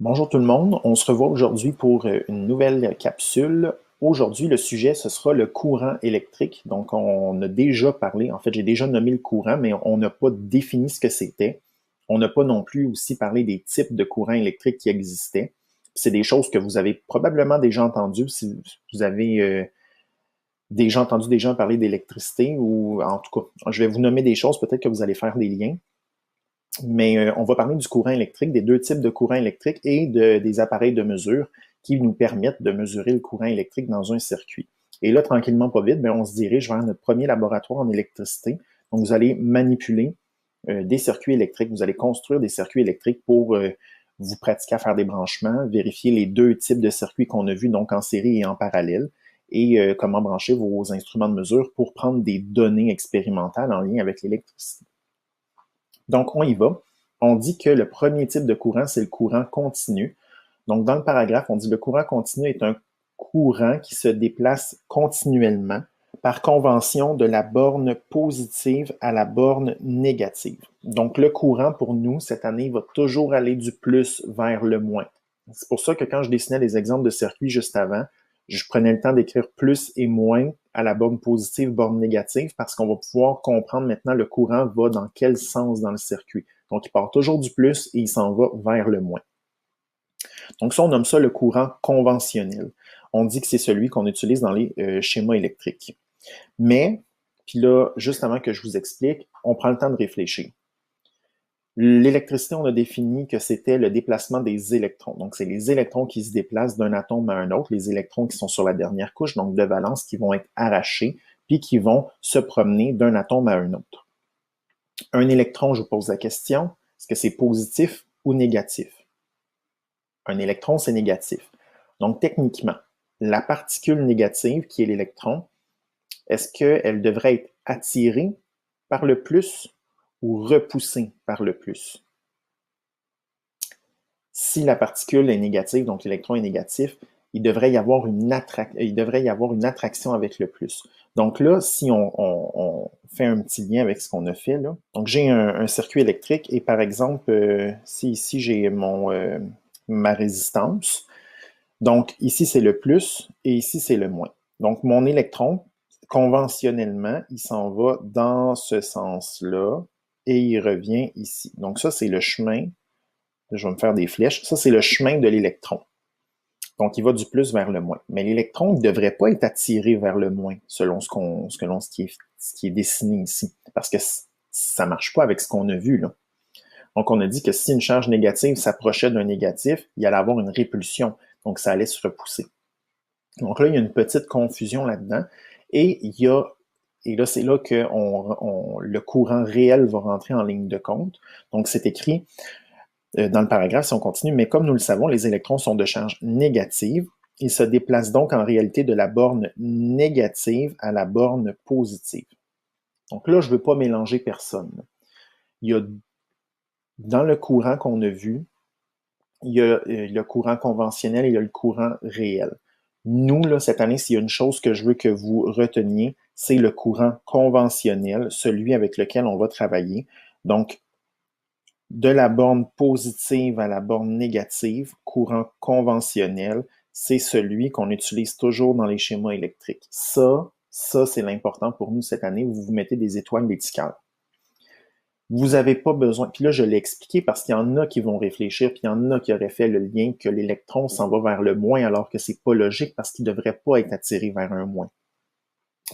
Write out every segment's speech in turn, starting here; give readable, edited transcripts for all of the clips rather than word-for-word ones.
Bonjour tout le monde, on se revoit aujourd'hui pour une nouvelle capsule. Aujourd'hui, le sujet, ce sera le courant électrique. Donc, on a déjà parlé, en fait, j'ai déjà nommé le courant, mais on n'a pas défini ce que c'était. On n'a pas non plus aussi parlé des types de courant électrique qui existaient. C'est des choses que vous avez probablement déjà entendues si vous avez déjà entendu des gens parler d'électricité ou en tout cas, je vais vous nommer des choses, peut-être que vous allez faire des liens. Mais on va parler du courant électrique, des deux types de courant électrique et des appareils de mesure qui nous permettent de mesurer le courant électrique dans un circuit. Et là, tranquillement, pas vite, on se dirige vers notre premier laboratoire en électricité. Donc, vous allez manipuler des circuits électriques, vous allez construire des circuits électriques pour vous pratiquer à faire des branchements, vérifier les deux types de circuits qu'on a vus, donc en série et en parallèle, et comment brancher vos instruments de mesure pour prendre des données expérimentales en lien avec l'électricité. Donc, on y va. On dit que le premier type de courant, c'est le courant continu. Donc, dans le paragraphe, on dit le courant continu est un courant qui se déplace continuellement par convention de la borne positive à la borne négative. Donc, le courant, pour nous, cette année, va toujours aller du plus vers le moins. C'est pour ça que quand je dessinais les exemples de circuits juste avant, je prenais le temps d'écrire plus et moins à la borne positive, borne négative, parce qu'on va pouvoir comprendre maintenant le courant va dans quel sens dans le circuit. Donc, il part toujours du plus et il s'en va vers le moins. Donc, ça, on nomme ça le courant conventionnel. On dit que c'est celui qu'on utilise dans les schémas électriques. Mais, puis là, juste avant que je vous explique, on prend le temps de réfléchir. L'électricité, on a défini que c'était le déplacement des électrons. Donc, c'est les électrons qui se déplacent d'un atome à un autre, les électrons qui sont sur la dernière couche, donc de valence, qui vont être arrachés, puis qui vont se promener d'un atome à un autre. Un électron, je vous pose la question, est-ce que c'est positif ou négatif? Un électron, c'est négatif. Donc, techniquement, la particule négative, qui est l'électron, est-ce qu'elle devrait être attirée par le plus ou repoussée par le plus? Si la particule est négative, donc l'électron est négatif, il devrait y avoir une attraction avec le plus. Donc là, si on fait un petit lien avec ce qu'on a fait, là, donc j'ai un circuit électrique et par exemple, si ici j'ai ma résistance, donc ici c'est le plus et ici c'est le moins. Donc mon électron, conventionnellement, il s'en va dans ce sens-là et il revient ici. Donc ça, c'est le chemin. Je vais me faire des flèches. Ça, c'est le chemin de l'électron. Donc, il va du plus vers le moins. Mais l'électron ne devrait pas être attiré vers le moins, selon ce qui est dessiné ici. Parce que ça ne marche pas avec ce qu'on a vu, là. Donc, on a dit que si une charge négative s'approchait d'un négatif, il allait avoir une répulsion. Donc, ça allait se repousser. Donc là, il y a une petite confusion là-dedans. Et là, c'est là que le courant réel va rentrer en ligne de compte. Donc, c'est écrit dans le paragraphe si on continue, mais comme nous le savons, les électrons sont de charge négative. Ils se déplacent donc en réalité de la borne négative à la borne positive. Donc là, je ne veux pas mélanger personne. Il y a, dans le courant qu'on a vu, il y a le courant conventionnel et il y a le courant réel. Nous, là, cette année, s'il y a une chose que je veux que vous reteniez, c'est le courant conventionnel, celui avec lequel on va travailler. Donc, de la borne positive à la borne négative, courant conventionnel, c'est celui qu'on utilise toujours dans les schémas électriques. Ça, c'est l'important pour nous cette année. Vous mettez des étoiles, des petits cœurs. Vous n'avez pas besoin, puis là je l'ai expliqué parce qu'il y en a qui vont réfléchir, puis il y en a qui auraient fait le lien que l'électron s'en va vers le moins alors que c'est pas logique parce qu'il ne devrait pas être attiré vers un moins.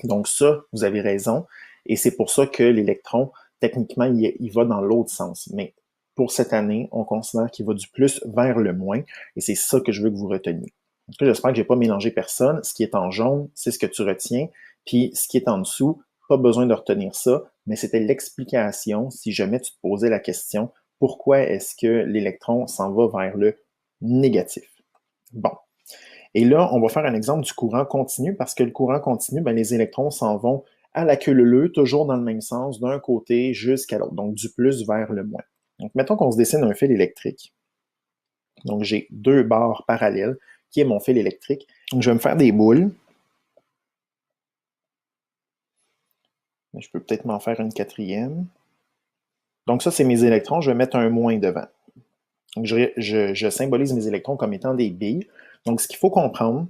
Donc ça, vous avez raison, et c'est pour ça que l'électron, techniquement, il va dans l'autre sens. Mais pour cette année, on considère qu'il va du plus vers le moins, et c'est ça que je veux que vous reteniez. Donc là, j'espère que j'ai pas mélangé personne. Ce qui est en jaune, c'est ce que tu retiens, puis ce qui est en dessous, pas besoin de retenir ça, mais c'était l'explication si jamais tu te posais la question, pourquoi est-ce que l'électron s'en va vers le négatif? Bon. Et là, on va faire un exemple du courant continu parce que le courant continu, les électrons s'en vont à la queue leu, toujours dans le même sens, d'un côté jusqu'à l'autre, donc du plus vers le moins. Donc, mettons qu'on se dessine un fil électrique. Donc, j'ai deux barres parallèles qui est mon fil électrique. Donc, je vais me faire des boules. Je peux peut-être m'en faire une quatrième. Donc, ça, c'est mes électrons. Je vais mettre un moins devant. Donc, je symbolise mes électrons comme étant des billes. Donc, ce qu'il faut comprendre,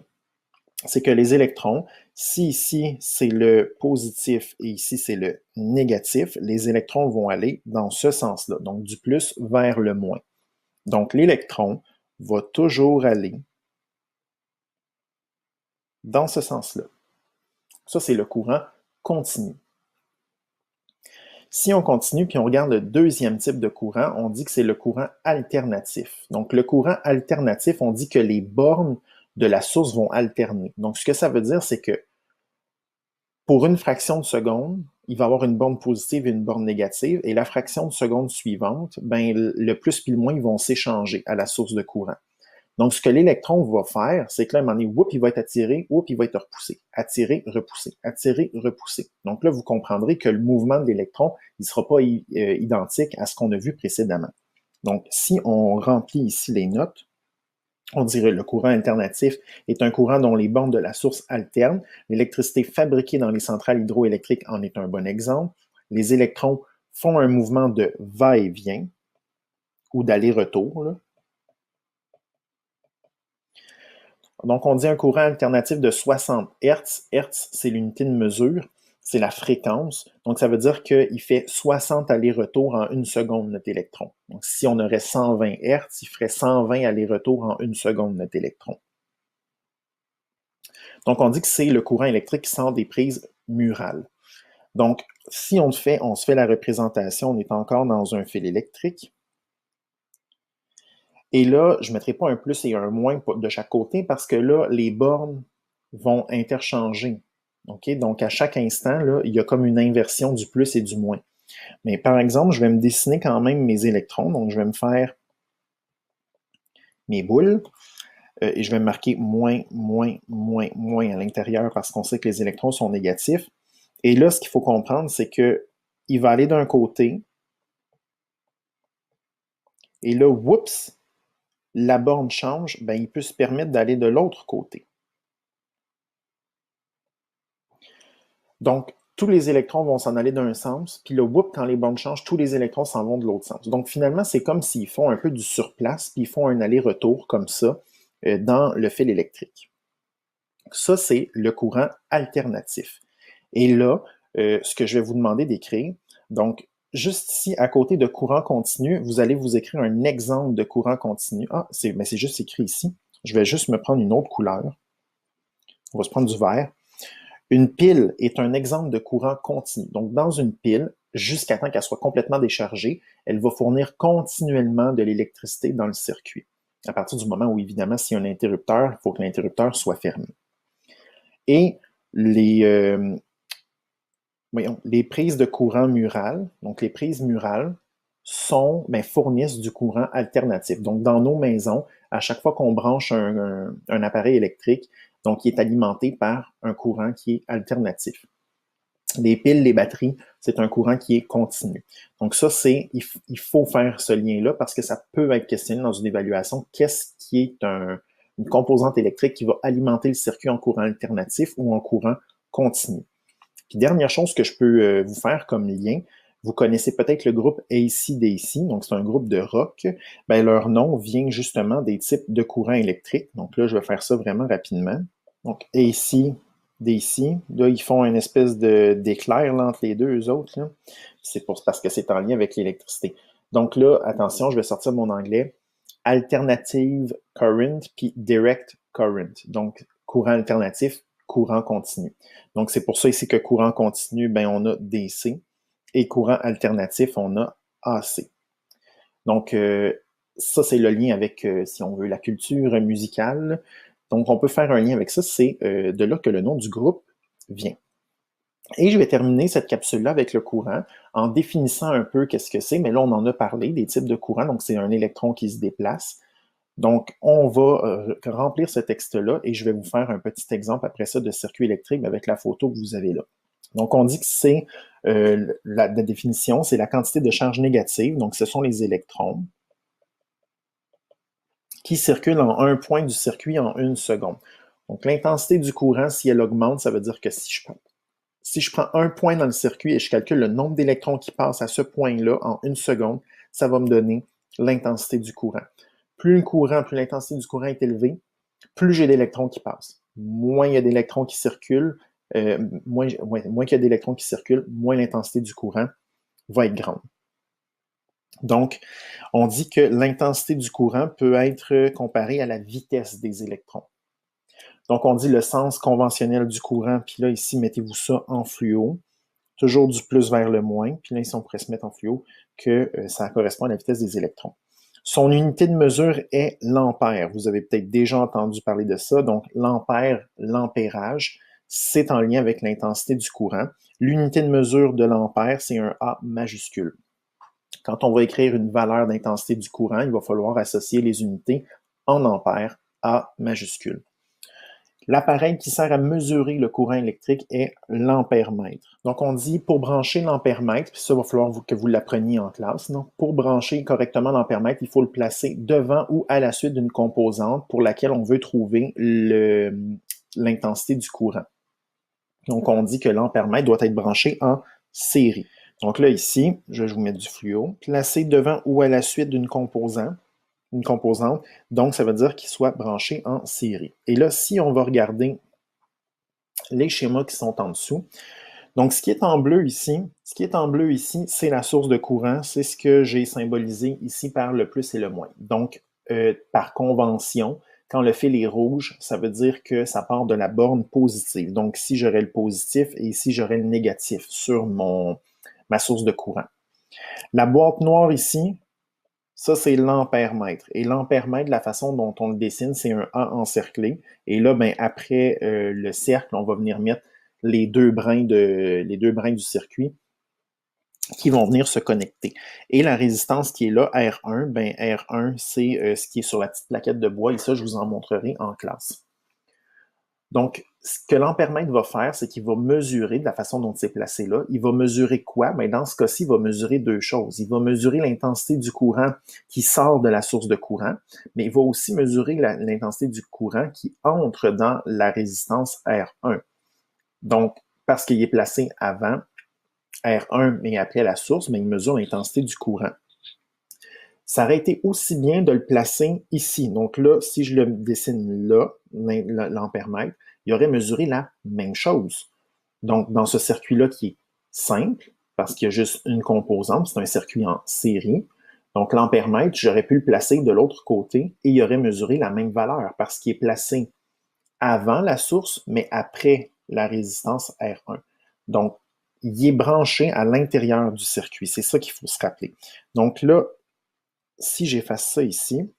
c'est que les électrons, si ici c'est le positif et ici c'est le négatif, les électrons vont aller dans ce sens-là, donc du plus vers le moins. Donc, l'électron va toujours aller dans ce sens-là. Ça, c'est le courant continu. Si on continue puis on regarde le deuxième type de courant, on dit que c'est le courant alternatif. Donc, le courant alternatif, on dit que les bornes de la source vont alterner. Donc, ce que ça veut dire, c'est que pour une fraction de seconde, il va y avoir une borne positive et une borne négative, et la fraction de seconde suivante, ben, le plus puis le moins, ils vont s'échanger à la source de courant. Donc, ce que l'électron va faire, c'est que là, à un moment donné, il va être attiré, il va être repoussé. Attiré, repoussé. Attiré, repoussé. Donc là, vous comprendrez que le mouvement de l'électron, il ne sera pas identique à ce qu'on a vu précédemment. Donc, si on remplit ici les notes, on dirait le courant alternatif est un courant dont les bornes de la source alternent. L'électricité fabriquée dans les centrales hydroélectriques en est un bon exemple. Les électrons font un mouvement de va-et-vient ou d'aller-retour. Donc, on dit un courant alternatif de 60 Hz. Hertz, c'est l'unité de mesure, c'est la fréquence. Donc, ça veut dire qu'il fait 60 allers-retours en une seconde, notre électron. Donc, si on aurait 120 Hz, il ferait 120 allers-retours en une seconde, notre électron. Donc, on dit que c'est le courant électrique qui sort des prises murales. Donc, si on se fait la représentation, on est encore dans un fil électrique. Et là, je ne mettrai pas un plus et un moins de chaque côté parce que là, les bornes vont interchanger. Okay? Donc, à chaque instant, là, il y a comme une inversion du plus et du moins. Mais par exemple, je vais me dessiner quand même mes électrons. Donc, je vais me faire mes boules et je vais marquer moins, moins, moins, moins à l'intérieur parce qu'on sait que les électrons sont négatifs. Et là, ce qu'il faut comprendre, c'est que il va aller d'un côté et là, oups, la borne change, ben, il peut se permettre d'aller de l'autre côté. Donc, tous les électrons vont s'en aller d'un sens, puis le whoop, quand les bornes changent, tous les électrons s'en vont de l'autre sens. Donc, finalement, c'est comme s'ils font un peu du surplace, puis ils font un aller-retour comme ça dans le fil électrique. Ça, c'est le courant alternatif. Et là, ce que je vais vous demander d'écrire, donc, juste ici, à côté de courant continu, vous allez vous écrire un exemple de courant continu. Ah, c'est juste écrit ici. Je vais juste me prendre une autre couleur. On va se prendre du vert. Une pile est un exemple de courant continu. Donc, dans une pile, jusqu'à temps qu'elle soit complètement déchargée, elle va fournir continuellement de l'électricité dans le circuit. À partir du moment où, évidemment, s'il y a un interrupteur, il faut que l'interrupteur soit fermé. Et les prises de courant mural, donc les prises murales, fournissent du courant alternatif. Donc, dans nos maisons, à chaque fois qu'on branche un appareil électrique, donc, il est alimenté par un courant qui est alternatif. Les piles, les batteries, c'est un courant qui est continu. Donc ça, il faut faire ce lien-là parce que ça peut être questionné dans une évaluation. Qu'est-ce qui est une composante électrique qui va alimenter le circuit en courant alternatif ou en courant continu? Puis dernière chose que je peux vous faire comme lien, vous connaissez peut-être le groupe AC/DC, donc c'est un groupe de rock. Ben, leur nom vient justement des types de courants électriques. Donc là, je vais faire ça vraiment rapidement. Donc AC/DC, là, ils font une espèce d'éclair entre les deux, eux autres. Là. C'est parce que c'est en lien avec l'électricité. Donc là, attention, je vais sortir mon anglais. Alternative current, puis direct current. Donc, courant alternatif, courant continu. Donc, c'est pour ça ici que courant continu, ben, on a DC. Et courant alternatif, on a AC. Donc, ça, c'est le lien avec, si on veut, la culture musicale. Donc, on peut faire un lien avec ça. C'est de là que le nom du groupe vient. Et je vais terminer cette capsule-là avec le courant en définissant un peu qu'est-ce que c'est. Mais là, on en a parlé, des types de courant. Donc, c'est un électron qui se déplace. Donc, on va remplir ce texte-là et je vais vous faire un petit exemple après ça de circuit électrique avec la photo que vous avez là. Donc, on dit que c'est la définition, c'est la quantité de charge négative, donc ce sont les électrons, qui circulent en un point du circuit en une seconde. Donc, l'intensité du courant, si elle augmente, ça veut dire que si je prends un point dans le circuit et je calcule le nombre d'électrons qui passent à ce point-là en une seconde, ça va me donner l'intensité du courant. Plus l'intensité du courant est élevée, plus j'ai d'électrons qui passent. Moins il y a d'électrons qui circulent, moins qu'il y a d'électrons qui circulent, moins l'intensité du courant va être grande. Donc, on dit que l'intensité du courant peut être comparée à la vitesse des électrons. Donc, on dit le sens conventionnel du courant, puis là, ici, mettez-vous ça en fluo, toujours du plus vers le moins, puis là, ici, on pourrait se mettre en fluo, que ça correspond à la vitesse des électrons. Son unité de mesure est l'ampère. Vous avez peut-être déjà entendu parler de ça. Donc, l'ampère, l'ampérage, c'est en lien avec l'intensité du courant. L'unité de mesure de l'ampère, c'est un A majuscule. Quand on va écrire une valeur d'intensité du courant, il va falloir associer les unités en ampères, A majuscule. L'appareil qui sert à mesurer le courant électrique est l'ampèremètre. Donc, on dit pour brancher l'ampèremètre, puis ça va falloir que vous l'appreniez en classe, non? Pour brancher correctement l'ampèremètre, il faut le placer devant ou à la suite d'une composante pour laquelle on veut trouver l'intensité du courant. Donc, on dit que l'ampèremètre doit être branché en série. Donc là, ici, je vais vous mettre du fluo, placé devant ou à la suite d'une composante, donc ça veut dire qu'il soit branché en série. Et là, si on va regarder les schémas qui sont en dessous, donc ce qui est en bleu ici, c'est la source de courant, c'est ce que j'ai symbolisé ici par le plus et le moins. Donc, par convention, quand le fil est rouge, ça veut dire que ça part de la borne positive. Donc, ici, j'aurai le positif et ici, j'aurai le négatif sur ma source de courant. La boîte noire ici, ça, c'est l'ampèremètre. Et l'ampèremètre, la façon dont on le dessine, c'est un A encerclé. Et là, ben, après le cercle, on va venir mettre les deux brins du circuit qui vont venir se connecter. Et la résistance qui est là, R1, ben R1, c'est ce qui est sur la petite plaquette de bois. Et ça, je vous en montrerai en classe. Donc, ce que l'ampèremètre va faire, c'est qu'il va mesurer, de la façon dont c'est placé là, il va mesurer quoi? Bien, dans ce cas-ci, il va mesurer deux choses. Il va mesurer l'intensité du courant qui sort de la source de courant, mais il va aussi mesurer l'intensité du courant qui entre dans la résistance R1. Donc, parce qu'il est placé avant R1, mais après la source, mais il mesure l'intensité du courant. Ça aurait été aussi bien de le placer ici. Donc là, si je le dessine là, l'ampèremètre, il aurait mesuré la même chose. Donc, dans ce circuit-là qui est simple, parce qu'il y a juste une composante, c'est un circuit en série. Donc, l'ampèremètre, j'aurais pu le placer de l'autre côté et il aurait mesuré la même valeur parce qu'il est placé avant la source, mais après la résistance R1. Donc, il est branché à l'intérieur du circuit. C'est ça qu'il faut se rappeler. Donc là, si j'efface ça ici,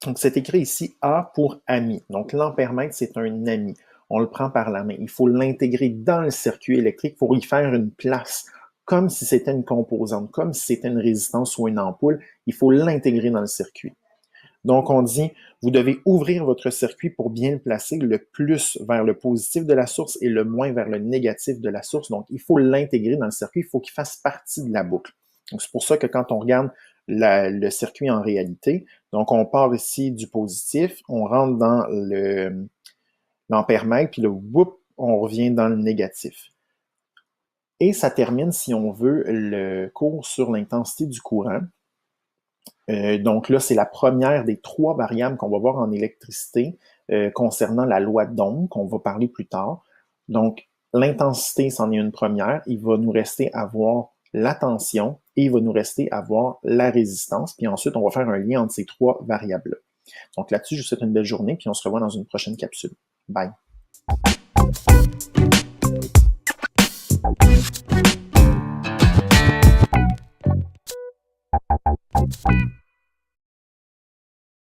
donc c'est écrit ici A pour ami. Donc l'ampèremètre, c'est un ami. On le prend par la main. Il faut l'intégrer dans le circuit électrique pour y faire une place, comme si c'était une composante, comme si c'était une résistance ou une ampoule. Il faut l'intégrer dans le circuit. Donc on dit, vous devez ouvrir votre circuit pour bien le placer, le plus vers le positif de la source et le moins vers le négatif de la source. Donc il faut l'intégrer dans le circuit, il faut qu'il fasse partie de la boucle. Donc c'est pour ça que quand on regarde le circuit en réalité, donc on part ici du positif, on rentre dans l'ampèremètre, puis là, whoop, on revient dans le négatif. Et ça termine, si on veut, le cours sur l'intensité du courant. Donc là, c'est la première des trois variables qu'on va voir en électricité concernant la loi d'Ohm, qu'on va parler plus tard. Donc, l'intensité, c'en est une première. Il va nous rester à voir la tension et il va nous rester à voir la résistance. Puis ensuite, on va faire un lien entre ces trois variables-là. Donc là-dessus, je vous souhaite une belle journée, puis on se revoit dans une prochaine capsule. Bye!